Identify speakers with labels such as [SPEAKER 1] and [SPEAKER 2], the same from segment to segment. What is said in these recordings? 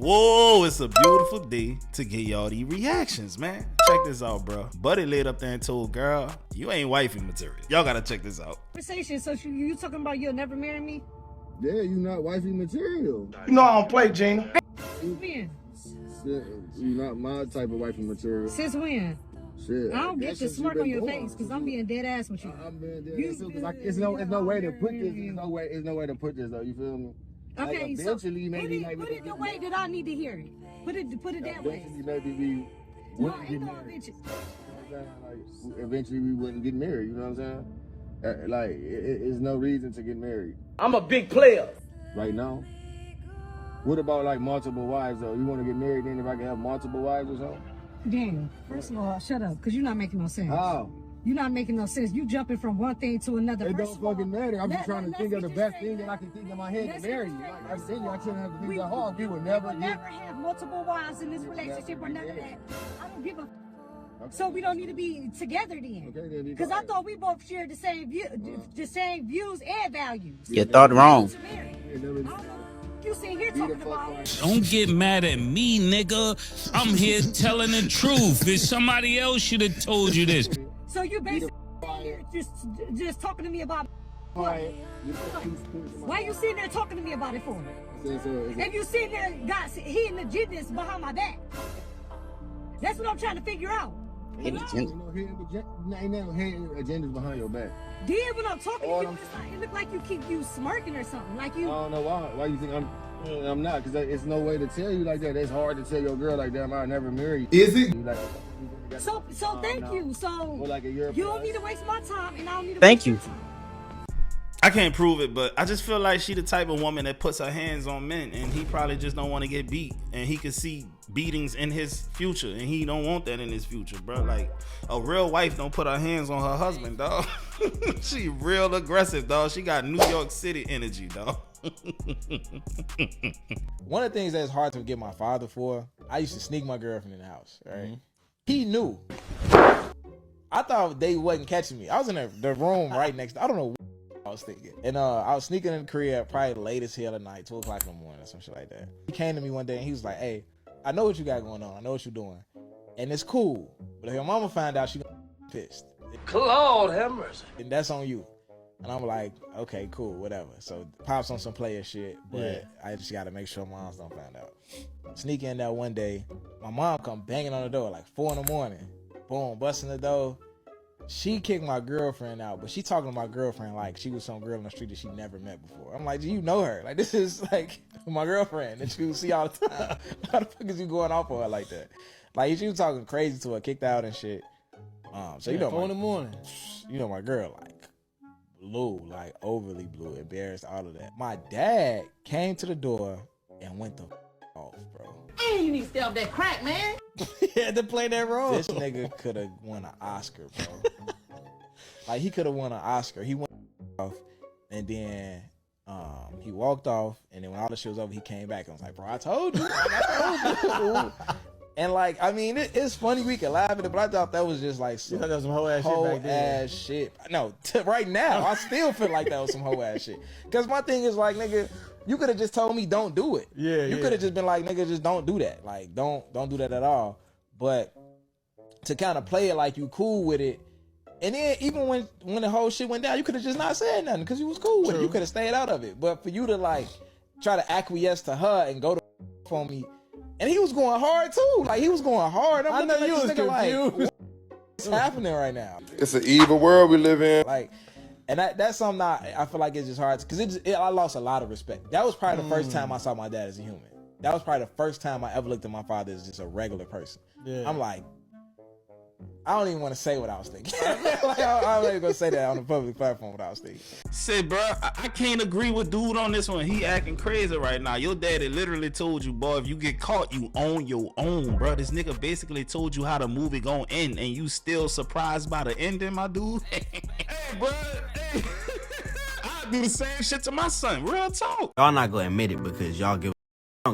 [SPEAKER 1] Whoa, it's a beautiful day to get y'all these reactions, man. Check this out, bro. Buddy laid up there and told girl, you ain't wifey material. Y'all gotta check this out.
[SPEAKER 2] Conversation. So you talking about you'll never marry me?
[SPEAKER 3] Yeah, you not wifey material.
[SPEAKER 4] You know I don't play, Gina.
[SPEAKER 2] When?
[SPEAKER 3] Shit, you not my type of wifey material.
[SPEAKER 2] Since when?
[SPEAKER 3] Shit.
[SPEAKER 2] I don't get the smirk on your face because I'm being dead ass with you.
[SPEAKER 3] I'm being dead ass too, cause it's no way to put this. There's no way to put this though. You feel me?
[SPEAKER 2] Okay,
[SPEAKER 3] like eventually,
[SPEAKER 2] so
[SPEAKER 3] maybe
[SPEAKER 2] put it the way that I need to hear it. Put it that way.
[SPEAKER 3] Eventually, maybe we wouldn't get married. Like, eventually, we wouldn't get married. You know what I'm saying? Like, it's no reason to get married.
[SPEAKER 4] I'm a big player.
[SPEAKER 3] Right now. What about like multiple wives though? You want to get married then if I can have multiple wives or something?
[SPEAKER 2] Daniel, first of all, shut up, because you're not making no sense.
[SPEAKER 3] How?
[SPEAKER 2] You're not making no sense. You jumping from one thing to another.
[SPEAKER 3] It don't fucking matter. I'm just trying to think of the best thing that I can think in my head to marry you. Like I'm saying, I shouldn't have to think that hard. We would never
[SPEAKER 2] have multiple wives in this relationship or none of that. I don't give a. So we don't need to be together then. Okay, then. Because I thought we both shared the same views and values.
[SPEAKER 5] You thought wrong.
[SPEAKER 2] You sitting here talking about.
[SPEAKER 6] Don't get mad at me, nigga. I'm here telling the truth. If somebody else should have told you this.
[SPEAKER 2] So you basically just talking to me about what? Why you sitting there talking to me about it for? If you sitting there got hidden agendas behind my back, that's what I'm trying to figure out.
[SPEAKER 3] Ain't no hidden agendas behind your back.
[SPEAKER 2] Then when I'm talking to you, it look like you smirking or something. Like you.
[SPEAKER 3] I don't know why. Why you think I'm not? Because it's no way to tell you like that. It's hard to tell your girl like that. I'll never marry you.
[SPEAKER 4] Is it?
[SPEAKER 3] Like,
[SPEAKER 2] so thank you. So
[SPEAKER 3] like you
[SPEAKER 2] don't need to waste my time, and I don't need to.
[SPEAKER 5] Thank you.
[SPEAKER 1] I can't prove it, but I just feel like she the type of woman that puts her hands on men, and he probably just don't want to get beat, and he can see beatings in his future, and he don't want that in his future, bro. Like, a real wife don't put her hands on her husband, dog. She real aggressive, dog. She got New York City energy, dog.
[SPEAKER 7] One of the things that's hard to forgive my father for, I used to sneak my girlfriend in the house, right? He knew. I thought they wasn't catching me. I was in the room right next to, I don't know what I was thinking. And I was sneaking in Korea probably late as hell at night, 2 o'clock in the morning or some shit like that. He came to me one day and he was like, hey, I know what you got going on. I know what you're doing. And it's cool. But if your mama find out, she gonna be pissed.
[SPEAKER 4] Lord have mercy.
[SPEAKER 7] And that's on you. And I'm like, okay, cool, whatever. So Pop's on some player shit, but I just gotta make sure moms don't find out. Sneak in there one day, my mom come banging on the door like 4 in the morning. Boom, busting the door. She kicked my girlfriend out, but she talking to my girlfriend like she was some girl in the street that she never met before. I'm like, do you know her? Like, this is like my girlfriend that you see all the time. How the fuck is you going off on her like that? Like, she was talking crazy to her, kicked out and shit. So you know,
[SPEAKER 8] 4 in the morning.
[SPEAKER 7] You know, my girl like blue, like overly blue, embarrassed, all of that. My dad came to the door and went the off, bro.
[SPEAKER 8] Hey, you need to stay off that crack, man.
[SPEAKER 7] He had to play that role. This nigga could have won an Oscar, bro. Like, he could have won an Oscar. He went off, and then he walked off, and then when all the shit was over, he came back and was like, bro, I told you. And like, I mean, it's funny we can laugh at it, but I thought that was just like some
[SPEAKER 8] whole ass
[SPEAKER 7] shit. No, right now, I still feel like that was some whole ass shit. Because my thing is like, nigga, you could have just told me don't do it. You could have just been like, nigga, just don't do that. Like, don't do that at all. But to kind of play it like you cool with it, and then even when the whole shit went down, you could have just not said nothing because you was cool with it. You could have stayed out of it. But for you to like try to acquiesce to her and go to for me, and he was going hard too. Like, he was going hard.
[SPEAKER 8] I know you was confused.
[SPEAKER 7] Like, what's happening right now?
[SPEAKER 4] It's an evil world we live in.
[SPEAKER 7] Like, and that's something I feel like it's just hard because I lost a lot of respect. That was probably the first time I saw my dad as a human. That was probably the first time I ever looked at my father as just a regular person. I'm like, I don't even want to say what I was thinking. Like, I'm not even gonna say that on a public platform what I was thinking.
[SPEAKER 1] Say, bro, I can't agree with dude on this one. He acting crazy right now. Your daddy literally told you, boy, if you get caught, you own your own, bro. This nigga basically told you how the movie gonna end, and you still surprised by the ending, my dude. Hey, bro, hey. I do the same shit to my son. Real talk.
[SPEAKER 5] Y'all not gonna admit it because y'all don't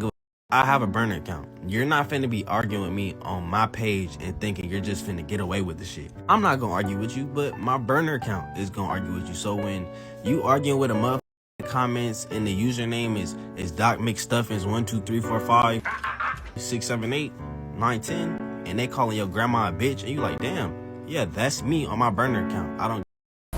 [SPEAKER 5] give a. I have a burner account. You're not finna be arguing with me on my page and thinking you're just finna get away with the shit. I'm not gonna argue with you, but my burner account is gonna argue with you. So when you arguing with a motherfucker comments and the username is Doc McStuffins 1 2 3 4 5 6 7 8 9 10, and they calling your grandma a bitch, and you like, damn, yeah, that's me on my burner account. I don't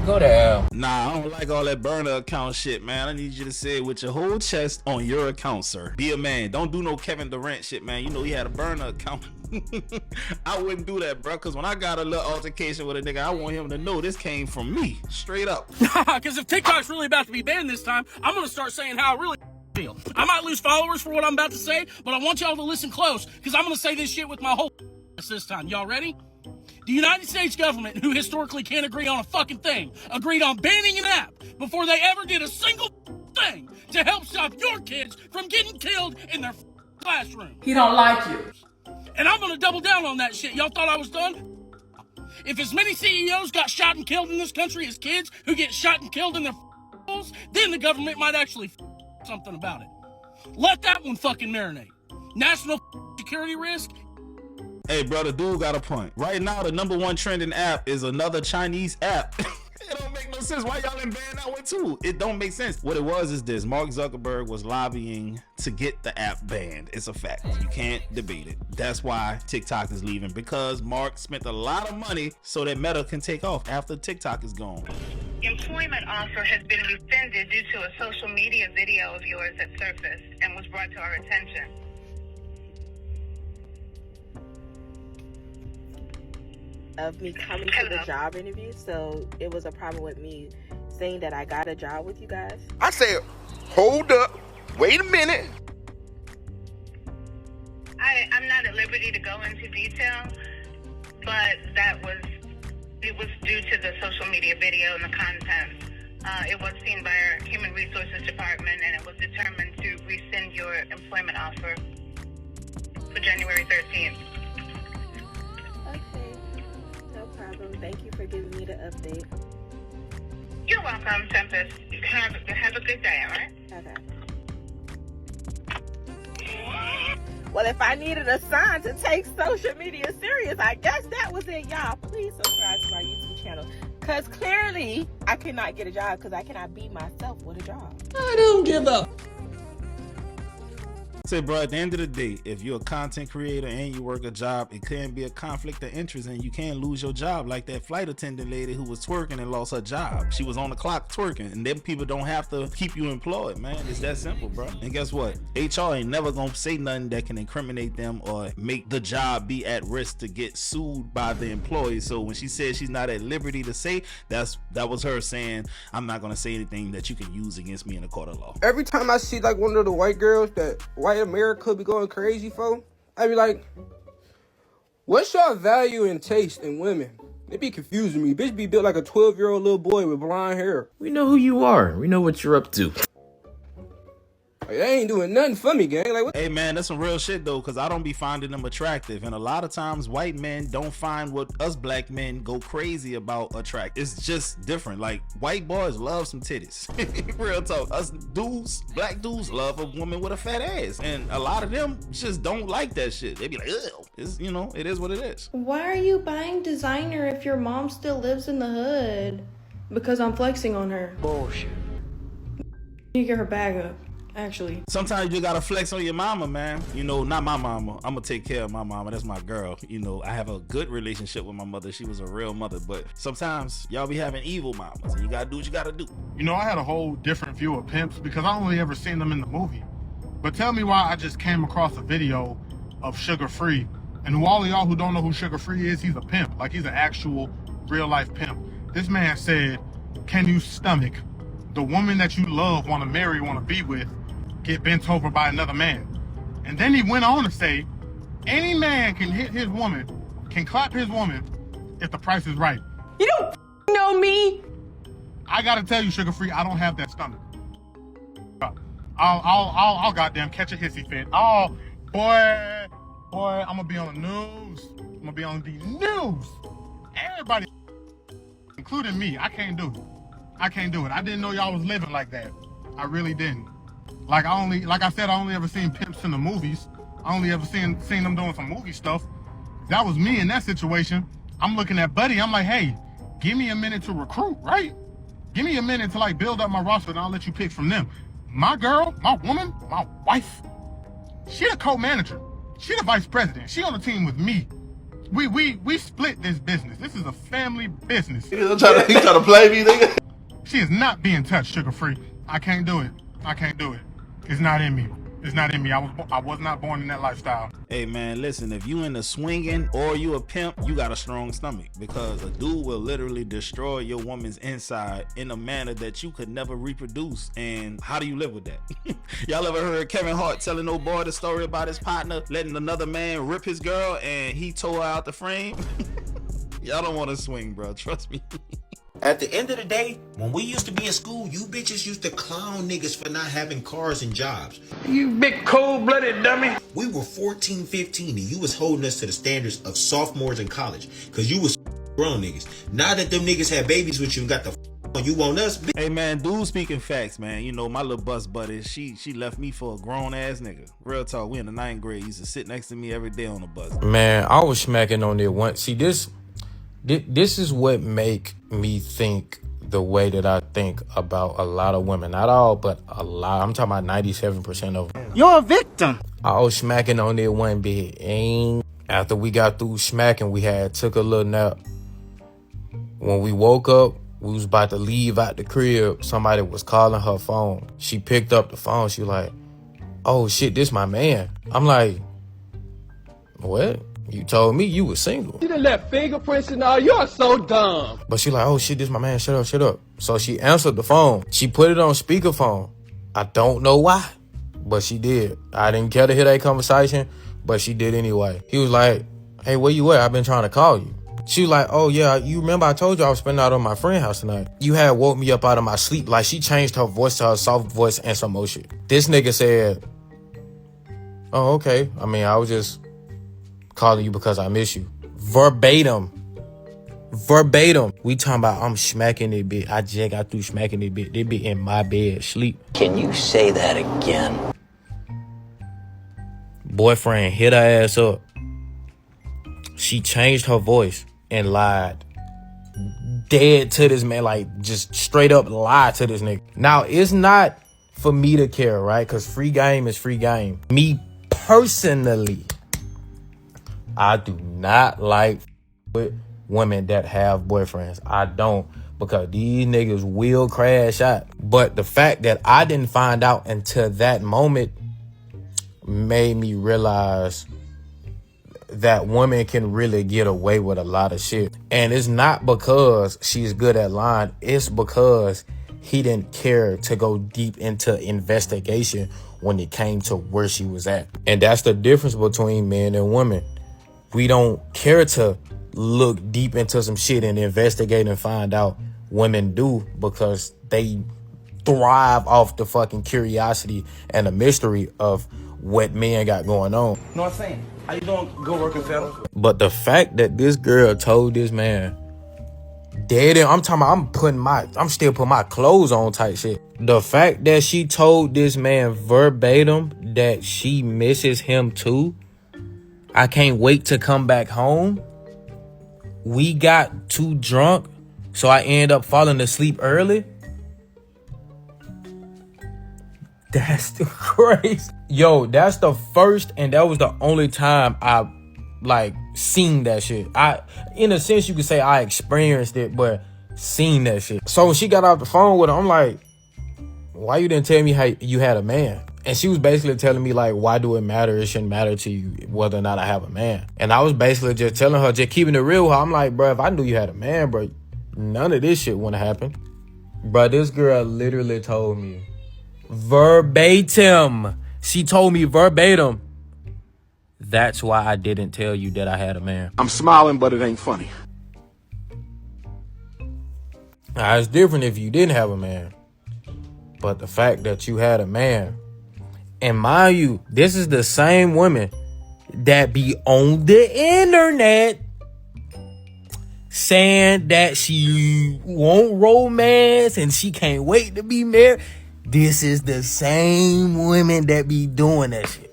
[SPEAKER 4] Go to hell.
[SPEAKER 1] Nah, I don't like all that burner account shit, man. I need you to say it with your whole chest on your account, sir. Be a man. Don't do no Kevin Durant shit, man. You know he had a burner account. I wouldn't do that, bro, because when I got a little altercation with a nigga, I want him to know this came from me, straight up.
[SPEAKER 9] Because if TikTok's really about to be banned this time, I'm going to start saying how I really feel. I might lose followers for what I'm about to say, but I want y'all to listen close, because I'm going to say this shit with my whole this time. Y'all ready? The United States government, who historically can't agree on a fucking thing, agreed on banning an app before they ever did a single thing to help stop your kids from getting killed in their classroom.
[SPEAKER 8] He don't like you.
[SPEAKER 9] And I'm gonna double down on that shit. Y'all thought I was done? If as many CEOs got shot and killed in this country as kids who get shot and killed in their schools, then the government might actually something about it. Let that one fucking marinate. National security risk.
[SPEAKER 1] Hey, brother, dude got a point. Right now, the #1 trending app is another Chinese app. It don't make no sense. Why y'all didn't ban that one too? It don't make sense. What it was is this: Mark Zuckerberg was lobbying to get the app banned. It's a fact. You can't debate it. That's why TikTok is leaving, because Mark spent a lot of money so that Meta can take off after TikTok is gone.
[SPEAKER 10] Employment offer has been rescinded due to a social media video of yours that surfaced and was brought to our attention.
[SPEAKER 11] Of me coming to the job interview, so it was a problem with me saying that I got a job with you guys.
[SPEAKER 4] I said, hold up, wait a minute.
[SPEAKER 10] I'm not at liberty to go into detail, but it was due to the social media video and the content. It was seen by our Human Resources Department, and it was determined to rescind your employment offer for January 13th.
[SPEAKER 11] Thank you for giving me the update.
[SPEAKER 10] You're welcome, Tempest. Have a good day, all right?
[SPEAKER 11] Okay. Well, if I needed a sign to take social media serious, I guess that was it, y'all. Please subscribe to my YouTube channel, because clearly I cannot get a job because I cannot beat myself with a job.
[SPEAKER 4] I don't give up.
[SPEAKER 1] Say, bro, at the end of the day, if you're a content creator and you work a job, it can be a conflict of interest, and you can lose your job, like that flight attendant lady who was twerking and lost her job. She was on the clock twerking, and them people don't have to keep you employed, man. It's that simple, bro. And guess what? HR ain't never gonna say nothing that can incriminate them or make the job be at risk to get sued by the employee. So when she said she's not at liberty to say, that was her saying, I'm not gonna say anything that you can use against me in a court of law.
[SPEAKER 12] Every time I see like one of the white girls that white America be going crazy for, I be like, what's your value and taste in women? They be confusing me. Bitch be built like a 12-year-old little boy with blonde hair.
[SPEAKER 13] We know who you are. We know what you're up to.
[SPEAKER 12] Like, they ain't doing nothing for me, gang. Like, what?
[SPEAKER 1] Hey, man, that's some real shit, though, because I don't be finding them attractive. And a lot of times, white men don't find what us black men go crazy about attractive. It's just different. Like, white boys love some titties. Real talk. Us dudes, black dudes, love a woman with a fat ass. And a lot of them just don't like that shit. They be like, ugh. It's, you know, it is what it is.
[SPEAKER 14] Why are you buying designer if your mom still lives in the hood? Because I'm flexing on her.
[SPEAKER 4] Bullshit.
[SPEAKER 14] You get her bag up. Actually,
[SPEAKER 1] sometimes you gotta flex on your mama, man. You know, not my mama. I'm gonna take care of my mama. That's my girl. You know, I have a good relationship with my mother. She was a real mother. But sometimes y'all be having evil mamas, and you gotta do what you gotta do.
[SPEAKER 15] You know, I had a whole different view of pimps because I only ever seen them in the movie. But tell me why I just came across a video of Sugarfree. And all of y'all who don't know who Sugarfree is, he's a pimp. Like, he's an actual real life pimp. This man said, can you stomach the woman that you love, want to marry, want to be with, get bent over by another man? And then he went on to say, any man can hit his woman, can clap his woman if the price is right.
[SPEAKER 8] You don't know me.
[SPEAKER 15] I gotta tell you, Sugarfree, I don't have that stomach. I'll goddamn catch a hissy fit. Oh, boy, I'm gonna be on the news. I'm gonna be on the news. Everybody, including me, I can't do it. I can't do it. I didn't know y'all was living like that. I really didn't. Like I said, I only ever seen pimps in the movies. I only ever seen them doing some movie stuff. That was me in that situation. I'm looking at Buddy. I'm like, hey, give me a minute to recruit, right? Give me a minute to like build up my roster and I'll let you pick from them. My girl, my woman, my wife, she the co-manager. She the vice president. She on the team with me. We split this business. This is a family business.
[SPEAKER 16] He trying to play me, nigga.
[SPEAKER 15] She is not being touched, Sugarfree. I can't do it. I can't do it. It's not in me. It's not in me. I was not born in that lifestyle.
[SPEAKER 1] Hey man, listen, if you into swinging or you a pimp, you got a strong stomach, because a dude will literally destroy your woman's inside in a manner that you could never reproduce. And how do you live with that? Y'all ever heard Kevin Hart telling old boy the story about his partner letting another man rip his girl and he tore her out the frame? Y'all don't want to swing, bro. Trust me.
[SPEAKER 5] At the end of the day, when we used to be in school, you bitches used to clown niggas for not having cars and jobs.
[SPEAKER 4] You big cold-blooded dummy.
[SPEAKER 5] We were 14, 15, and you was holding us to the standards of sophomores in college, because you was grown niggas. Now that them niggas had babies with you and got the on you on us.
[SPEAKER 1] Hey man, dude speaking facts, man. You know, my little bus buddy, she left me for a grown-ass nigga. Real talk, we in the 9th grade. He used to sit next to me every day on the bus.
[SPEAKER 17] Man, I was smacking on it once. See, this is what make me think the way that I think about a lot of women. Not all, but a lot. I'm talking about 97% of them.
[SPEAKER 18] You're a victim.
[SPEAKER 17] I was smacking on it one bit. And after we got through smacking, we took a little nap. When we woke up, we was about to leave out the crib. Somebody was calling her phone. She picked up the phone. She was like, oh shit, this my man. I'm like, what? You told me you was single.
[SPEAKER 18] You done left fingerprints and all. You're so dumb.
[SPEAKER 17] But she like, oh shit, this my man. Shut up, shut up. So she answered the phone. She put it on speakerphone. I don't know why, but she did. I didn't care to hear that conversation, but she did anyway. He was like, hey, where you at? I've been trying to call you. She was like, oh yeah, you remember I told you I was spending out on my friend's house tonight. You had woke me up out of my sleep. Like, she changed her voice to her soft voice and some more shit. This nigga said, oh, okay. I mean, I was just calling you because I miss you. Verbatim. We talking about I'm smacking it bit. I just got through smacking it bit. They be in my bed, sleep.
[SPEAKER 4] Can you say that again?
[SPEAKER 17] Boyfriend hit her ass up. She changed her voice and lied. Dead to this man, like just straight up lied to this nigga. Now, it's not for me to care, right? Because free game is free game. Me personally, I do not like with women that have boyfriends. I don't, because these niggas will crash out. But the fact that I didn't find out until that moment made me realize that women can really get away with a lot of shit. And it's not because she's good at lying. It's because he didn't care to go deep into investigation when it came to where she was at. And that's the difference between men and women. We don't care to look deep into some shit and investigate and find out. Women do, because they thrive off the fucking curiosity and the mystery of what men got going on.
[SPEAKER 4] You know what I'm saying? How you doing? Good working, fella.
[SPEAKER 17] But the fact that this girl told this man, dead in, I'm talking about, I'm still putting my clothes on type shit. The fact that she told this man verbatim that she misses him too. I can't wait to come back home. We got too drunk, so I end up falling asleep early. That's the crazy. Yo, that's the first and that was the only time I seen that shit. In a sense, you could say I experienced it, but seen that shit. So when she got off the phone with her, I'm like, why you didn't tell me how you had a man? And she was basically telling me, like, why do it matter? It shouldn't matter to you whether or not I have a man. And I was basically just telling her, just keeping it real with her. I'm like, bro, if I knew you had a man, bro, none of this shit wouldn't happen. Bro, this girl literally told me verbatim. She told me verbatim, that's why I didn't tell you that I had a man.
[SPEAKER 16] I'm smiling, but it ain't funny.
[SPEAKER 17] Now, it's different if you didn't have a man. But the fact that you had a man, and mind you, this is the same woman that be on the internet saying that she won't romance and she can't wait to be married. This is the same women that be doing that shit.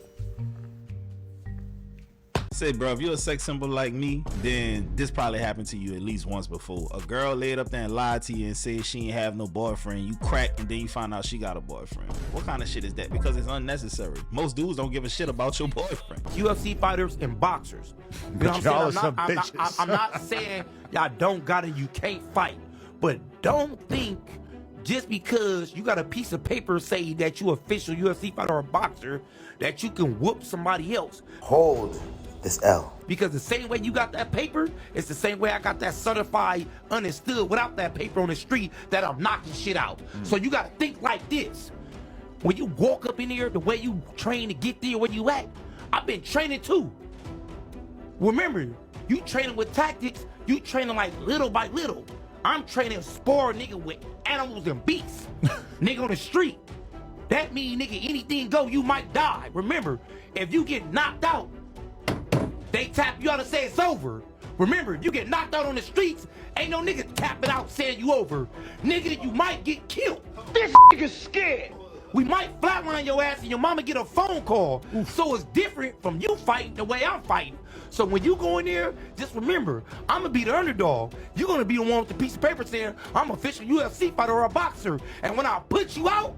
[SPEAKER 1] Say, bro, if you're a sex symbol like me, then this probably happened to you at least once before. A girl laid up there and lied to you and said she ain't have no boyfriend. You crack, and then you find out she got a boyfriend. What kind of shit is that? Because it's unnecessary. Most dudes don't give a shit about your boyfriend.
[SPEAKER 19] UFC fighters and boxers. You know what I'm saying? I'm not saying y'all don't got it, you can't fight. But don't think just because you got a piece of paper say that you official UFC fighter or boxer that you can whoop somebody else.
[SPEAKER 20] Hold this L.
[SPEAKER 19] Because the same way you got that paper, it's the same way I got that certified understood without that paper on the street that I'm knocking shit out. So you gotta think like this. When you walk up in here, the way you train to get there where you at, I've been training too. Remember, you training with tactics, you training like little by little. I'm training spar nigga with animals and beasts. Nigga on the street. That mean nigga anything go, you might die. Remember, if you get knocked out, they tap you out and say it's over. Remember, if you get knocked out on the streets, ain't no nigga tapping out saying you over. Nigga, you might get killed. This nigga's scared. We might flatline your ass and your mama get a phone call. So it's different from you fighting the way I'm fighting. So when you go in there, just remember, I'm gonna be the underdog. You're gonna be the one with the piece of paper saying, I'm an official UFC fighter or a boxer. And when I put you out,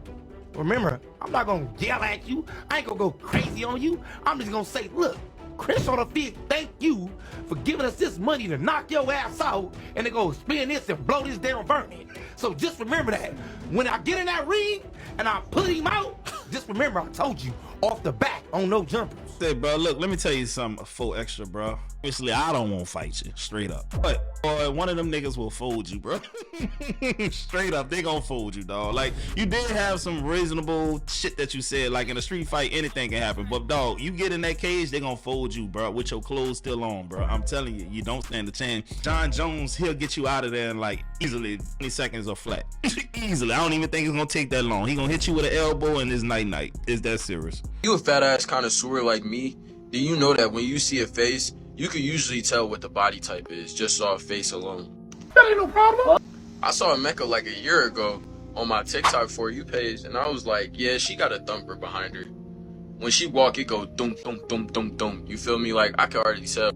[SPEAKER 19] remember, I'm not gonna yell at you. I ain't gonna go crazy on you. I'm just gonna say, look, Chris on the field, thank you for giving us this money to knock your ass out and then go spin this and blow this down, burn it. So just remember that. When I get in that ring and I put him out, just remember I told you off the back on no jumpers.
[SPEAKER 1] Say, bro, look, let me tell you something full extra, bro. Obviously, I don't want to fight you, straight up. But boy, one of them niggas will fold you, bro. Straight up, they gonna fold you, dog. Like, you did have some reasonable shit that you said. Like, in a street fight, anything can happen. But, dog, you get in that cage, they gonna fold you, bro, with your clothes still on, bro. I'm telling you, you don't stand a chance. John Jones, he'll get you out of there in, like, easily 20 seconds or flat. Easily. I don't even think it's gonna take that long. He gonna hit you with an elbow and it's night-night. It's that serious.
[SPEAKER 21] You a fat-ass connoisseur like me, do you know that when you see a face, you can usually tell what the body type is just off face alone?
[SPEAKER 18] That ain't no problem.
[SPEAKER 21] I saw a Mecca like a year ago on my TikTok For You page, and I was like, yeah, she got a thumper behind her. When she walk, it go dum dum dum dum dum. You feel me? Like, I can already tell.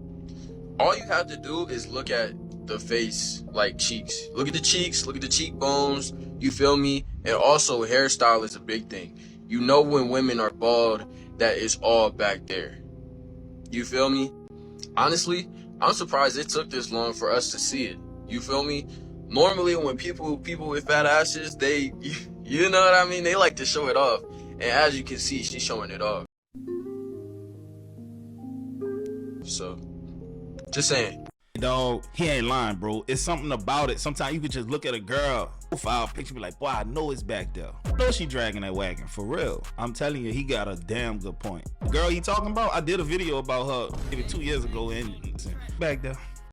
[SPEAKER 21] All you have to do is look at the face, like cheeks. Look at the cheeks, look at the cheekbones, you feel me? And also, hairstyle is a big thing. You know when women are bald, that is all back there. You feel me? Honestly, I'm surprised it took this long for us to see it. You feel me? Normally when people with fat asses, they, you know what I mean? They like to show it off. And as you can see, she's showing it off. So, just saying.
[SPEAKER 1] Dog, he ain't lying, bro. It's something about it. Sometimes you could just look at a girl profile picture, be like, boy, I know it's back there. I know she dragging that wagon, for real. I'm telling you, he got a damn good point. The girl he talking about, I did a video about her maybe 2 years ago, and back there.